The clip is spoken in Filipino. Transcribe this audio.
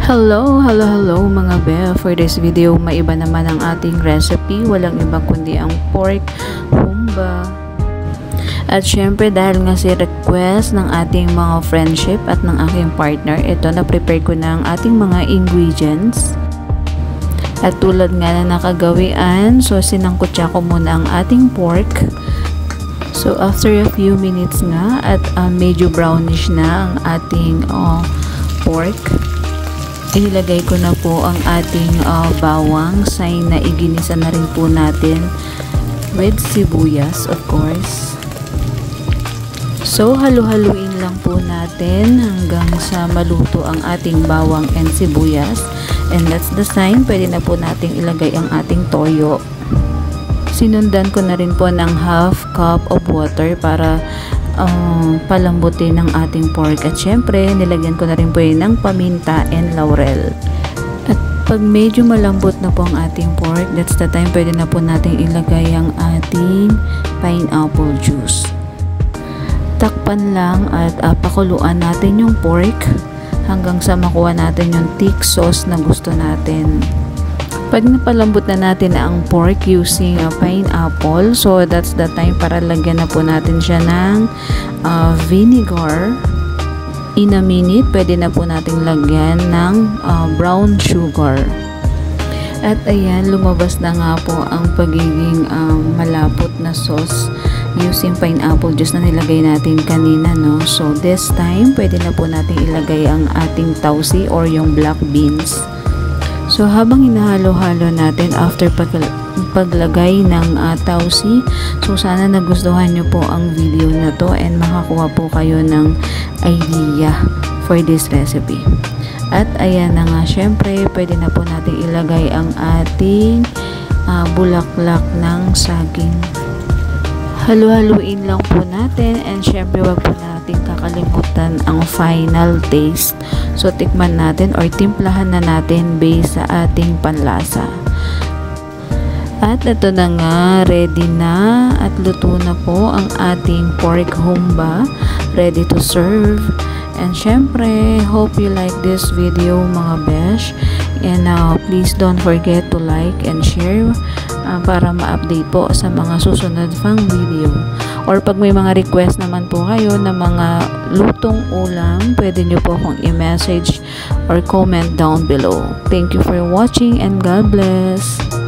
Hello mga be. For this video, maiba naman ang ating recipe. Walang iba kundi ang pork humba. At syempre dahil nga si request ng ating mga friendship at ng aking partner, ito na-prepare ko na ang ating mga ingredients. At tulad nga na nakagawian, so sinangkutya ko muna ang ating pork. So after a few minutes nga at medyo brownish na ang ating pork, ilagay ko na po ang ating bawang, sign na iginisa na rin po natin with sibuyas, of course. So halu-haluin lang po natin hanggang sa maluto ang ating bawang and sibuyas, and that's the sign pwede na po nating ilagay ang ating toyo. Sinundan ko na rin po ng half cup of water para palambutin ng ating pork. At syempre nilagyan ko na rin po yun ng paminta and laurel. At pag medyo malambot na po ang ating pork, that's the time pwede na po nating ilagay ang ating pineapple juice. Takpan lang at pakuluan natin yung pork hanggang sa makuha natin yung thick sauce na gusto natin. Pag napalambot na natin ang pork using pineapple, so that's the time para lagyan na po natin siya ng vinegar. In a minute, pwede na po nating lagyan ng brown sugar. At ayan, lumabas na nga po ang pagiging malapot na sauce using pineapple juice na nilagay natin kanina, no? So this time, pwede na po nating ilagay ang ating tausi or yung black beans. So habang hinahalo-halo natin after paglagay ng tausi, so sana nagustuhan nyo po ang video na to and makakuha po kayo ng idea for this recipe. At ayan na nga, syempre pwede na po natin ilagay ang ating bulaklak ng saging. Halu-haluin lang po natin, and syempre wag po natin kakalimutan ang final taste. So tikman natin or timplahan na natin based sa ating panlasa. At ito na nga, ready na at luto na po ang ating pork humba, ready to serve. And syempre, hope you like this video mga besh. And please don't forget to like and share para ma-update po sa mga susunod pang video. Or pag may mga request naman po kayo na mga lutong ulam, pwede nyo po akong i-message or comment down below. Thank you for watching and God bless!